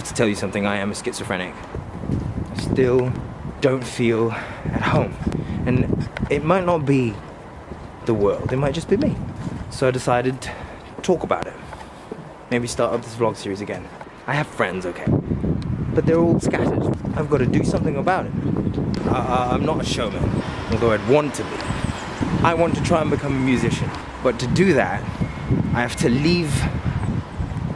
have to tell you something, I am a schizophrenic. I still don't feel at home. And it might not be the world, it might just be me. So I decided to talk about it. Maybe start up this vlog series again. I have friends, okay, but they're all scattered. I've got to do something about it. I'm not a showman, although I'd want to be. I want to try and become a musician, but to do that, I have to leave.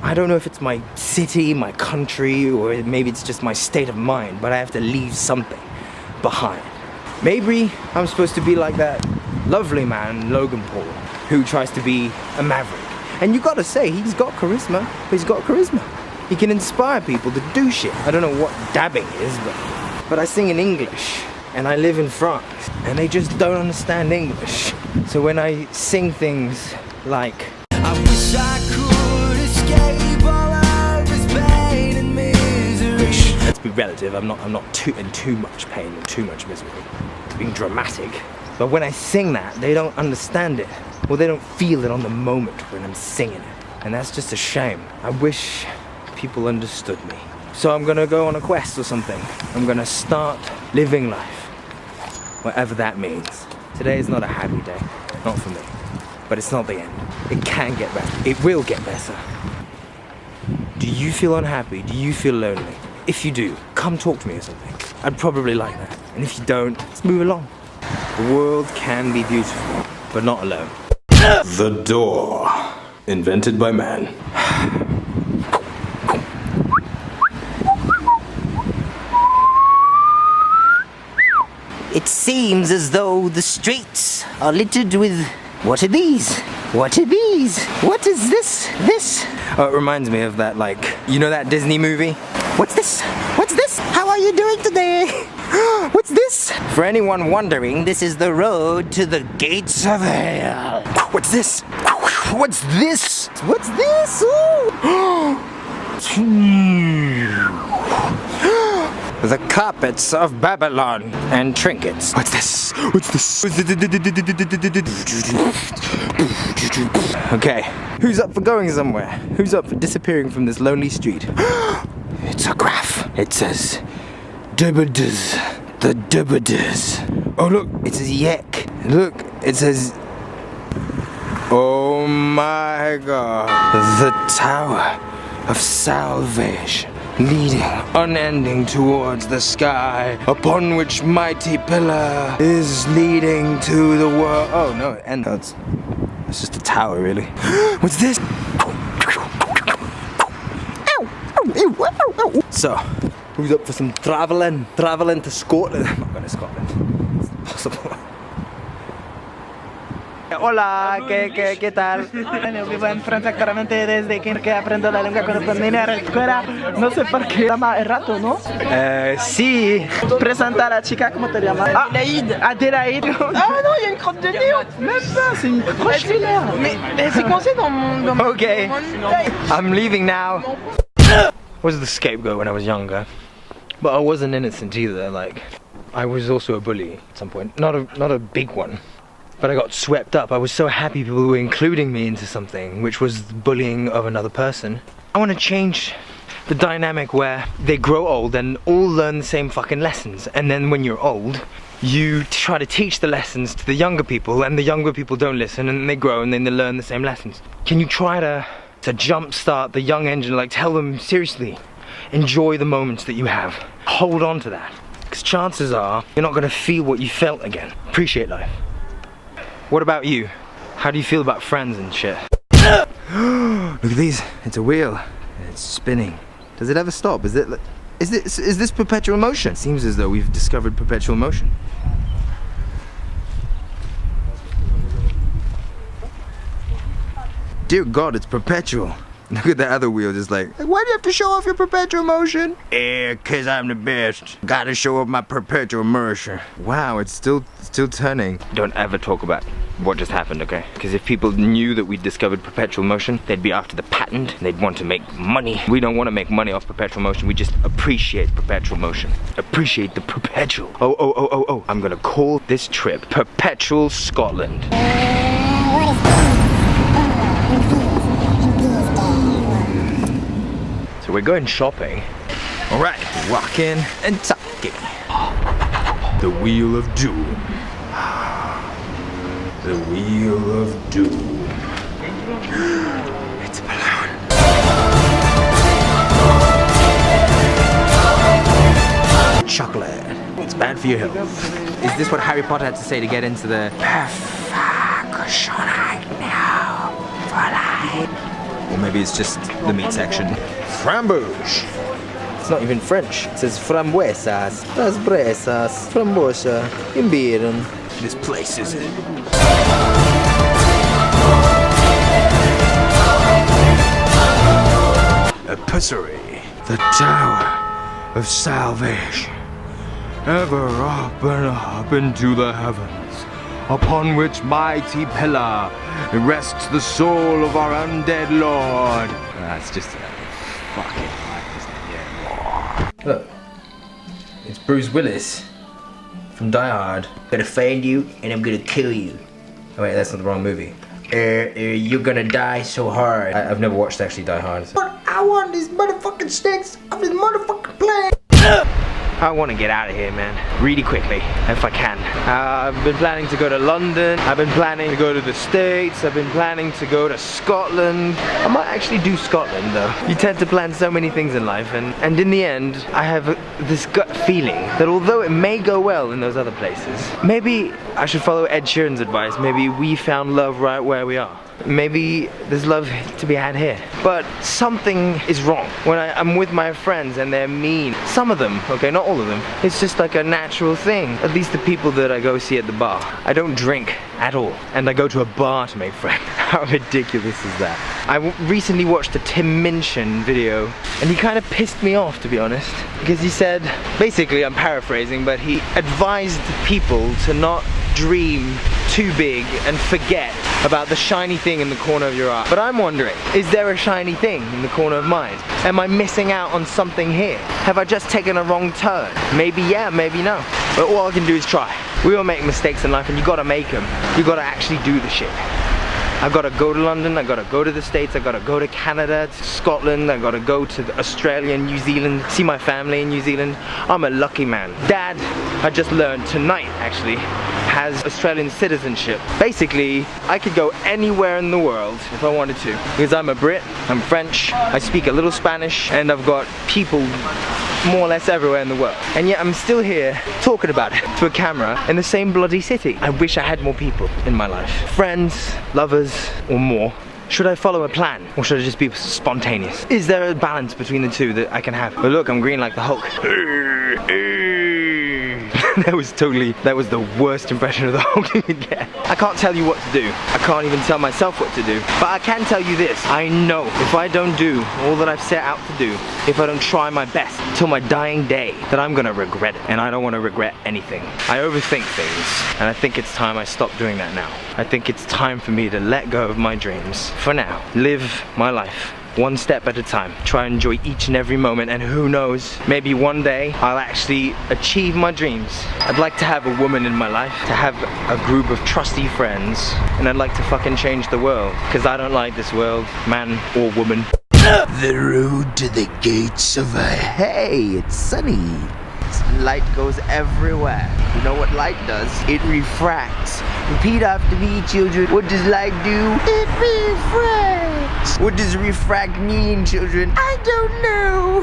I don't know if it's my city, my country, or maybe it's just my state of mind, but I have to leave something behind. Maybe I'm supposed to be like that lovely man, Logan Paul, who tries to be a maverick. And you gotta say, he's got charisma. He's got charisma. He can inspire people to do shit. I don't know what dabbing is, but I sing in English, and I live in France, and they just don't understand English. So when I sing things like, I wish I could escape all of this pain and misery. Which, let's be relative, I'm not in too much pain and too much misery. It's being dramatic. But when I sing that, they don't understand it. Well, they don't feel it on the moment when I'm singing it. And that's just a shame. I wish people understood me. So I'm gonna go on a quest or something. I'm gonna start living life, whatever that means. Today is not a happy day, not for me. But it's not the end. It can get better. It will get better. Do you feel unhappy? Do you feel lonely? If you do, come talk to me or something. I'd probably like that. And if you don't, let's move along. The world can be beautiful, but not alone. The door, invented by man. It seems as though the streets are littered with... What are these? What are these? What is this? This? Oh, it reminds me of that, like, you know that Disney movie? What's this? What's this? How are you doing today? What's this? For anyone wondering, This is the road to the gates of hell. what's this? What's this? What's this? The carpets of Babylon and trinkets. What's this? What's this? Okay, who's up for going somewhere? Who's up for disappearing from this lonely street? It's a graph. It says, Dibbidis, the Dibbidis. Oh look, it says Yek. Look, it says, oh my God. The Tower of Salvation, leading unending towards the sky, upon which mighty pillar is leading to the world. Oh no, and it's just a tower, really. What's this? So, who's up for some traveling? Traveling to Scotland? I'm not going to Scotland. It's impossible. Hola, ¿qué tal? Vivo en Francia claramente desde que aprendo la lengua cuando terminé la escuela. No sé por qué llama el rato, ¿no? Sí. Presenta a la chica, ¿cómo te llamas? Adélaïde. Adélaïde. Ah non, il y a une crotte de nez. Même pas, c'est une croche filaire. Mais c'est coincé dans mon... Okay. I'm leaving now. I was the scapegoat when I was younger, but I wasn't innocent either. Like, I was also a bully at some point. Not a big one. But I got swept up. I was so happy people were including me into something, which was the bullying of another person. I want to change the dynamic where they grow old and all learn the same fucking lessons. And then when you're old, you try to teach the lessons to the younger people, and the younger people don't listen, and they grow and then they learn the same lessons. Can you try to jumpstart the young engine, like tell them, seriously, enjoy the moments that you have. Hold on to that. Because chances are, you're not going to feel what you felt again. Appreciate life. What about you? How do you feel about friends and shit? Look at these. It's a wheel. It's spinning. Does it ever stop? Is this perpetual motion? It seems as though we've discovered perpetual motion. Dear God, it's perpetual. Look at the other wheel, just like, why do you have to show off your perpetual motion? Cause I'm the best. Gotta show off my perpetual motion. Wow, it's still turning. Don't ever talk about what just happened, okay? Because if people knew that we discovered perpetual motion, they'd be after the patent, and they'd want to make money. We don't want to make money off perpetual motion, we just appreciate perpetual motion. Appreciate the perpetual. Oh. I'm gonna call this trip Perpetual Scotland. So we're going shopping, Alright, walking and talking. The wheel of doom. The wheel of doom. It's a balloon. Chocolate. It's bad for your health. Is this what Harry Potter had to say to get into the perfection now for life? Or maybe it's just the meat section. Framboise. It's not even French. It says frambuesas, las bresas, frambosa, imbiron. This place is a pussery. The Tower of Salvation. Ever up and up into the heavens, upon which mighty pillar rests the soul of our undead lord. That's just a fucking lie, isn't it? Yeah. Look, it's Bruce Willis from Die Hard. I'm gonna find you and I'm gonna kill you. Oh wait, that's not the wrong movie. You're gonna die so hard. I've never watched actually Die Hard. So. But I want these motherfucking sticks of this motherfucking plane. I want to get out of here, man, really quickly, if I can. I've been planning to go to London, I've been planning to go to the States, I've been planning to go to Scotland. I might actually do Scotland though. You tend to plan so many things in life, and in the end, I have this gut feeling that although it may go well in those other places, maybe I should follow Ed Sheeran's advice. Maybe we found love right where we are. Maybe there's love to be had here. But something is wrong when I'm with my friends and they're mean. Some of them, okay, not all of them. It's just like a natural thing. At least the people that I go see at the bar. I don't drink at all. And I go to a bar to make friends. How ridiculous is that? I recently watched a Tim Minchin video and he kind of pissed me off, to be honest. Because he said, basically I'm paraphrasing, but he advised people to not dream too big and forget about the shiny thing in the corner of your eye. But I'm wondering, is there a shiny thing in the corner of mine? Am I missing out on something here? Have I just taken a wrong turn? Maybe yeah, maybe no. But all I can do is try. We all make mistakes in life and you gotta make them. You gotta actually do the shit. I've got to go to London, I've got to go to the States, I've got to go to Canada, to Scotland, I've got to go to Australia and New Zealand, see my family in New Zealand. I'm a lucky man. Dad, I just learned tonight actually, has Australian citizenship. Basically, I could go anywhere in the world if I wanted to. Because I'm a Brit, I'm French, I speak a little Spanish, and I've got people more or less everywhere in the world. And yet I'm still here talking about it to a camera in the same bloody city. I wish I had more people in my life. Friends, lovers, or more. Should I follow a plan or should I just be spontaneous? Is there a balance between the two that I can have? But look, I'm green like the Hulk. That was the worst impression of the Hulk you could get. I can't tell you what to do. I can't even tell myself what to do. But I can tell you this. I know if I don't do all that I've set out to do, if I don't try my best till my dying day, that I'm gonna regret it. And I don't want to regret anything. I overthink things. And I think it's time I stop doing that now. I think it's time for me to let go of my dreams. For now. Live my life. One step at a time. Try and enjoy each and every moment, and who knows, maybe one day I'll actually achieve my dreams. I'd like to have a woman in my life, to have a group of trusty friends, and I'd like to fucking change the world, because I don't like this world, man or woman. The road to the gates of hey, it's sunny. Light goes everywhere. You know what light does? It refracts. Repeat after me, children. What does light do? It refracts. What does refract mean, children? I don't know.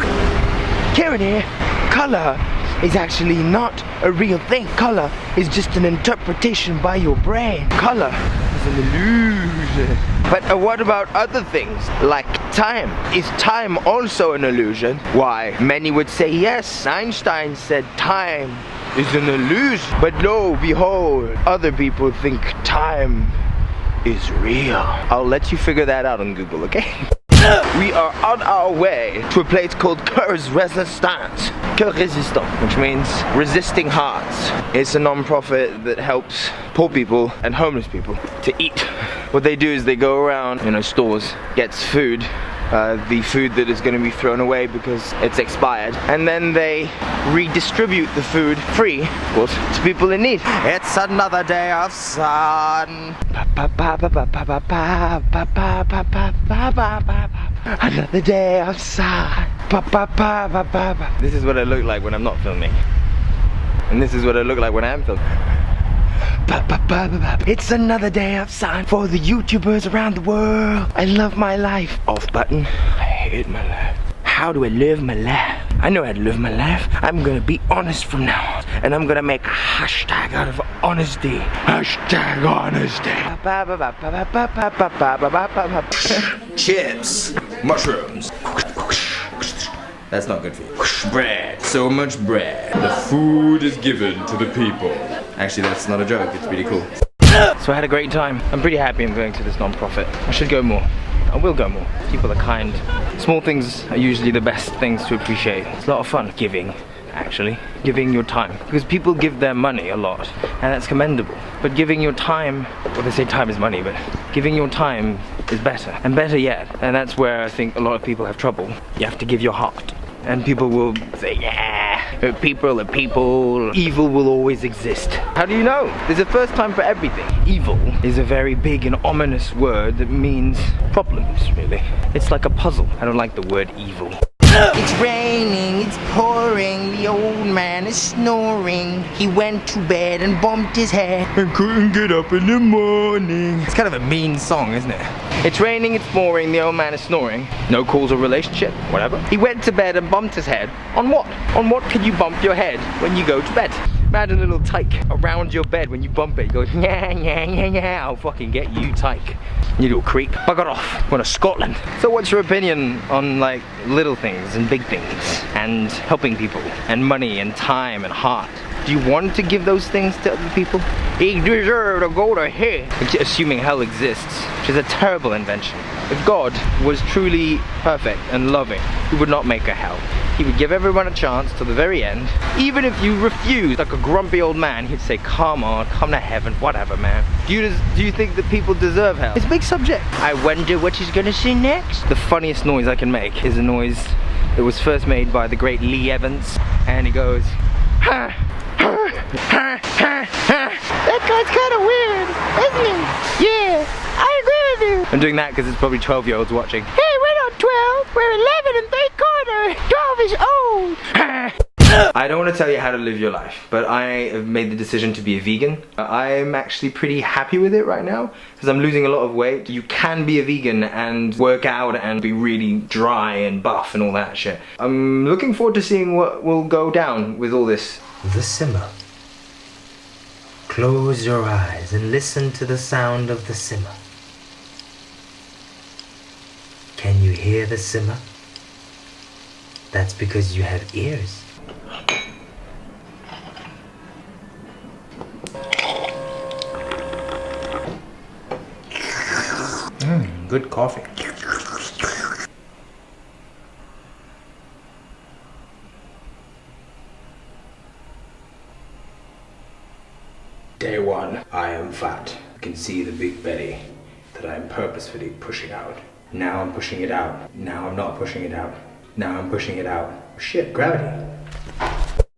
Karen here. Color is actually not a real thing. Color is just an interpretation by your brain. Color is an illusion. But what about other things, like time? Is time also an illusion? Why, many would say yes. Einstein said time is an illusion. But lo, behold, other people think time is real. I'll let you figure that out on Google, okay? We are on our way to a place called Cœurs Résistants. Cœurs Résistants, which means resisting hearts. It's a non-profit that helps poor people and homeless people to eat. What they do is they go around, stores, gets food, the food that is going to be thrown away because it's expired, and then they redistribute the food free, of course, to people in need. It's another day of sun. Another day of sun. This is what I look like when I'm not filming. And this is what I look like when I am filming. It's another day of sun for the YouTubers around the world. I love my life. Off button. I hate my life. How do I live my life? I know how to live my life. I'm gonna be honest from now on. And I'm gonna make a hashtag out of honesty. Hashtag honesty. Chips. Mushrooms. That's not good for you. Bread. So much bread. The food is given to the people. Actually, that's not a joke. It's pretty cool. So I had a great time. I'm pretty happy I'm going to this non-profit. I should go more. I will go more. People are kind. Small things are usually the best things to appreciate. It's a lot of fun giving, actually. Giving your time. Because people give their money a lot, and that's commendable. But giving your time, well, they say time is money, but giving your time is better. And better yet, and that's where I think a lot of people have trouble. You have to give your heart. And people will say, yeah, people are people. Evil will always exist. How do you know? There's a first time for everything. Evil is a very big and ominous word that means problems, really. It's like a puzzle. I don't like the word evil. It's raining, it's pouring, the old man is snoring. He went to bed and bumped his head and couldn't get up in the morning. It's kind of a mean song, isn't it? It's raining, it's pouring, the old man is snoring. No causal relationship, whatever. He went to bed and bumped his head. On what? On what can you bump your head when you go to bed? Imagine a little tyke around your bed when you bump it. You go, yeah, yeah, yeah, yeah, I'll fucking get you, tyke. You little creep. Bugger off. Going to Scotland. So what's your opinion on like little things and big things and helping people and money and time and heart? Do you want to give those things to other people? He deserved to go to hell. Assuming hell exists, which is a terrible invention. If God was truly perfect and loving, he would not make a hell. He would give everyone a chance till the very end. Even if you refuse, like a grumpy old man, he'd say, come on, come to heaven, whatever, man. Do you think that people deserve hell? It's a big subject. I wonder what he's gonna say next. The funniest noise I can make is a noise that was first made by the great Lee Evans. And he goes, ha, ha, ha, ha, ha. That guy's kind of weird, isn't he? Yeah, I agree with you. I'm doing that because it's probably 12-year-olds watching. Hey, we're not 12, we're 11 and 3/4. 12 is old. I don't want to tell you how to live your life, but I have made the decision to be a vegan. I'm actually pretty happy with it right now because I'm losing a lot of weight. You can be a vegan and work out and be really dry and buff and all that shit. I'm looking forward to seeing what will go down with all this. The simmer. Close your eyes and listen to the sound of the simmer. Can you hear the simmer? That's because you have ears. Good coffee. Day one, I am fat. You can see the big belly that I am purposefully pushing out. Now I'm pushing it out. Now I'm not pushing it out. Now I'm pushing it out. Shit, gravity.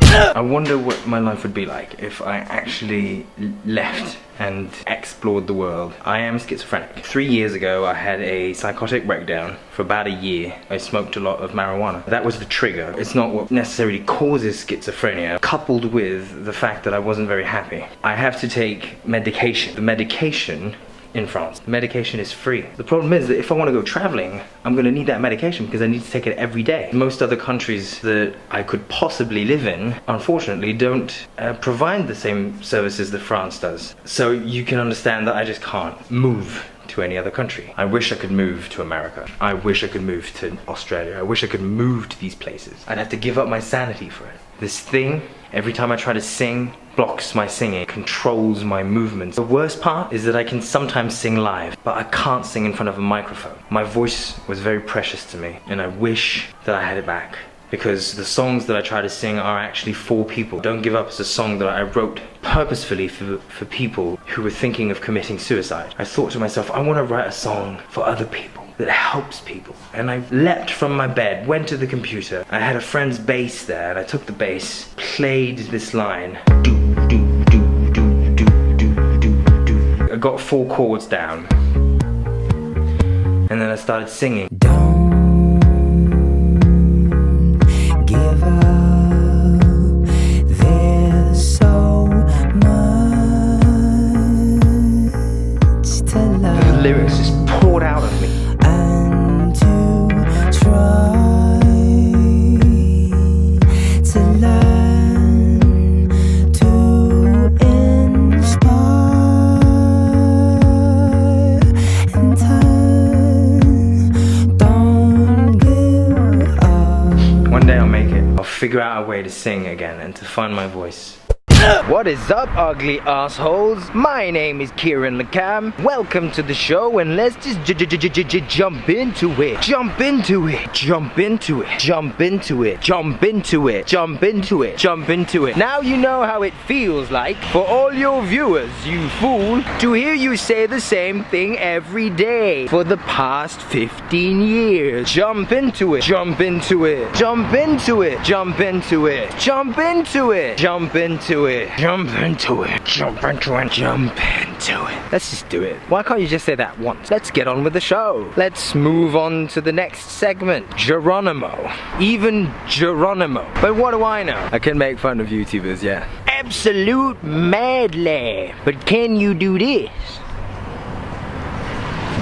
I wonder what my life would be like if I actually left and explored the world. I am schizophrenic. 3 years ago I had a psychotic breakdown. For about a year I smoked a lot of marijuana. That was the trigger. It's not what necessarily causes schizophrenia, coupled with the fact that I wasn't very happy. I have to take medication. The medication in France, the medication is free. The problem is that if I want to go traveling, I'm going to need that medication because I need to take it every day. Most other countries that I could possibly live in, unfortunately, don't provide the same services that France does. So you can understand that I just can't move to any other country. I wish I could move to America. I wish I could move to Australia. I wish I could move to these places. I'd have to give up my sanity for it. This thing, every time I try to sing, blocks my singing, controls my movements. The worst part is that I can sometimes sing live, but I can't sing in front of a microphone. My voice was very precious to me, and I wish that I had it back. Because the songs that I try to sing are actually for people. Don't Give Up is a song that I wrote purposefully for people who were thinking of committing suicide. I thought to myself, I want to write a song for other people that helps people. And I leapt from my bed, went to the computer. I had a friend's bass there, and I took the bass, played this line. I got 4 chords down. And then I started singing. figure out a way to sing again and to find my voice. What is up, ugly assholes? My name is Kieran LeCam. Welcome to the show, and let's just jump into it. Jump into it. Jump into it. Jump into it. Jump into it. Jump into it. Jump into it. Now you know how it feels like for all your viewers, you fool, to hear you say the same thing every day for the past 15 years. Jump into it. Jump into it. Jump into it. Jump into it. Jump into it. Jump into it. Jump into it. Jump into it. Jump into it. Let's just do it. Why can't you just say that once? Let's get on with the show. Let's move on to the next segment. Geronimo. Even Geronimo. But what do I know? I can make fun of YouTubers, yeah. Absolute madly. But can you do this?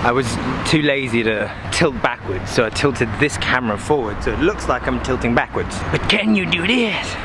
I was too lazy to tilt backwards, so I tilted this camera forward so it looks like I'm tilting backwards. But can you do this?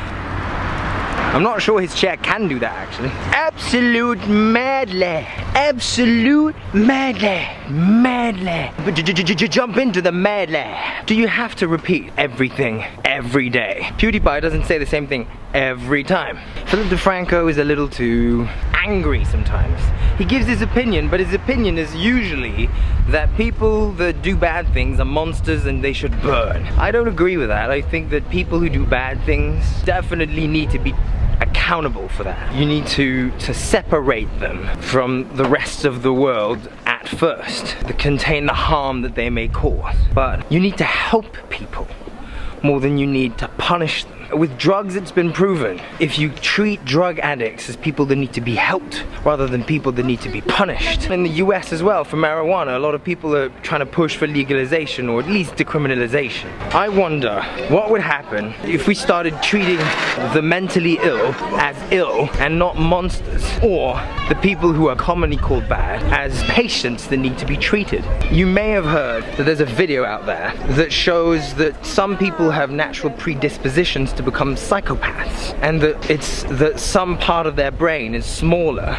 I'm not sure his chair can do that, actually. Absolute madly. Absolute madly. Madly. But jump into the madly. Do you have to repeat everything every day? PewDiePie doesn't say the same thing every time. Philip DeFranco is a little too angry sometimes. He gives his opinion, but his opinion is usually that people that do bad things are monsters and they should burn. I don't agree with that. I think that people who do bad things definitely need to be accountable for that. You need to separate them from the rest of the world at first, to contain the harm that they may cause. But you need to help people more than you need to punish them. With drugs, it's been proven, if you treat drug addicts as people that need to be helped rather than people that need to be punished. In the US as well, for marijuana, a lot of people are trying to push for legalization or at least decriminalization. I wonder what would happen if we started treating the mentally ill as ill and not monsters, or the people who are commonly called bad as patients that need to be treated. You may have heard that there's a video out there that shows that some people have natural predispositions to become psychopaths, and that some part of their brain is smaller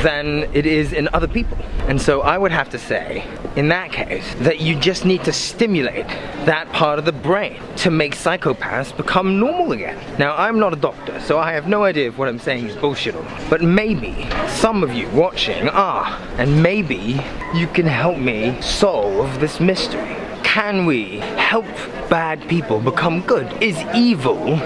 than it is in other people. And so I would have to say, in that case, that you just need to stimulate that part of the brain to make psychopaths become normal again. Now, I'm not a doctor, so I have no idea if what I'm saying is bullshit or not, but maybe some of you watching are, and maybe you can help me solve this mystery. Can we help bad people become good? Is evil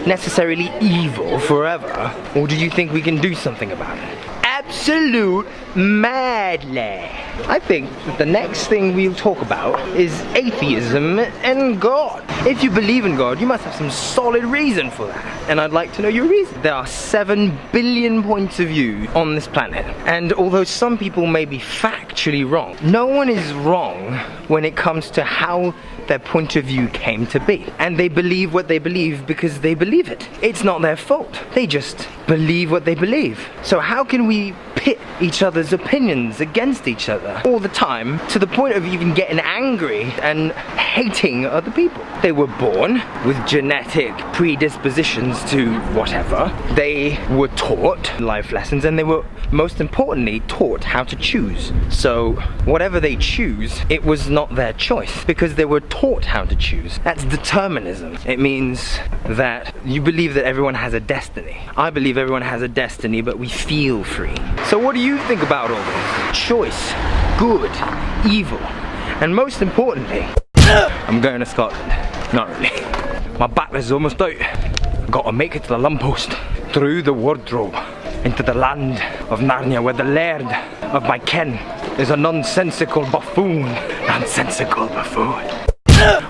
necessarily evil forever? Or do you think we can do something about it? Absolute madly. I think that the next thing we'll talk about is atheism and God. If you believe in God, you must have some solid reason for that. And I'd like to know your reason. There are 7 billion points of view on this planet. And although some people may be factually wrong, no one is wrong when it comes to how their point of view came to be. And they believe what they believe because they believe it. It's not their fault. They just believe what they believe. So how can we pit each other's opinions against each other all the time to the point of even getting angry and hating other people? They were born with genetic predispositions to whatever. They were taught life lessons, and they were most importantly taught how to choose. So whatever they choose, it was not their choice because they were taught how to choose. That's determinism. It means that you believe that everyone has a destiny. I believe everyone has a destiny, but we feel free. So what do you think about all this? Choice, good, evil, and most importantly, I'm going to Scotland. Not really. My battery's almost out. Gotta make it to the lamppost, through the wardrobe, into the land of Narnia, where the laird of my ken is a nonsensical buffoon. Nonsensical buffoon.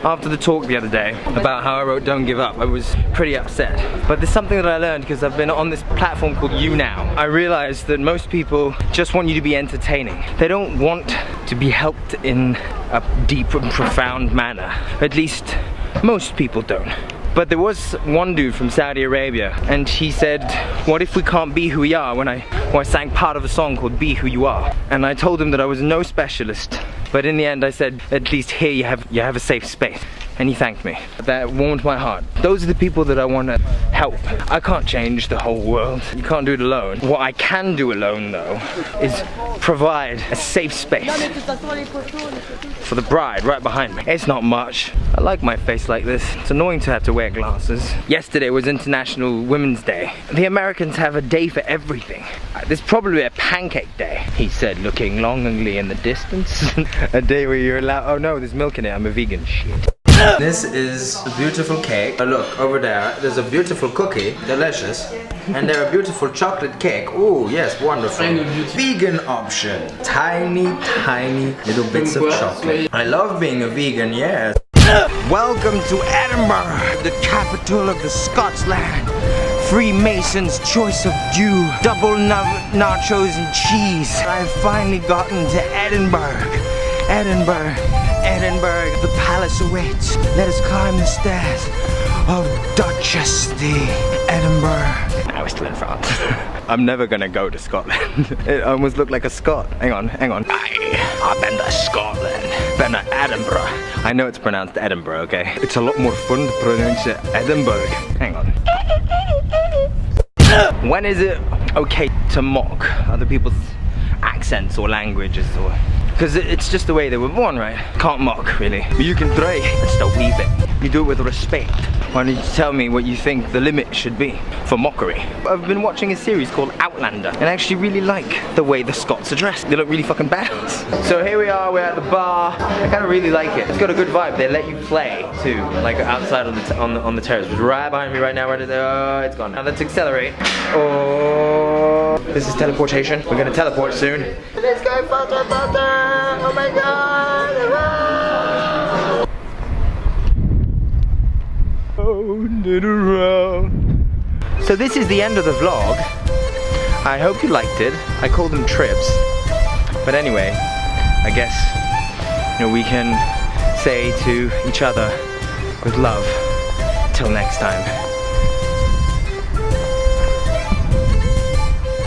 After the talk the other day about how I wrote Don't Give Up, I was pretty upset. But there's something that I learned because I've been on this platform called YouNow. I realized that most people just want you to be entertaining. They don't want to be helped in a deep and profound manner. At least most people don't. But there was one dude from Saudi Arabia, and he said, what if we can't be who we are, when I sang part of a song called Be Who You Are. And I told him that I was no specialist, but in the end I said, at least here you have a safe space. and he thanked me. That warmed my heart. Those are the people that I want to help. I can't change the whole world. You can't do it alone. What I can do alone though is provide a safe space for the bride right behind me. It's not much. I like my face like this. It's annoying to have to wear glasses. Yesterday was International Women's Day. The Americans have a day for everything. There's probably a pancake day, he said, looking longingly in the distance. A day where you're allowed, oh no, there's milk in it, I'm a vegan, shit. This is a beautiful cake. Look, over there's a beautiful cookie, delicious. And there a beautiful chocolate cake. Oh yes, wonderful. Vegan option. Tiny, tiny little bits of chocolate. I love being a vegan, yes. Welcome to Edinburgh, the capital of the Scotland. Freemason's choice of Jew. Double nachos and cheese. I've finally gotten to Edinburgh. Edinburgh. Edinburgh, the palace awaits. Let us climb the stairs of Duchess the Edinburgh. Now we're still in France. I'm never gonna go to Scotland. It almost looked like a Scot. Hang on, hang on. I've been to Scotland. Been to Edinburgh. I know it's pronounced Edinburgh, okay? It's a lot more fun to pronounce it Edinburgh. Hang on. When is it okay to mock other people's accents or languages or... Because it's just the way they were born, right? Can't mock, really. But you can try, just a wee bit. You do it with respect. Why don't you tell me what you think the limit should be for mockery? I've been watching a series called Outlander, and I actually really like the way the Scots are dressed. They look really fucking badass. So here we are, we're at the bar. I kind of really like it. It's got a good vibe. They let you play, too, like outside on the terrace. It's right behind me right now, right there. Oh, it's gone. Now let's accelerate. Oh, this is teleportation. We're gonna teleport soon. Let's go faster, faster! Oh my god! So this is the end of the vlog. I hope you liked it. I call them trips. But anyway, I guess, you know, we can say to each other with love, till next time.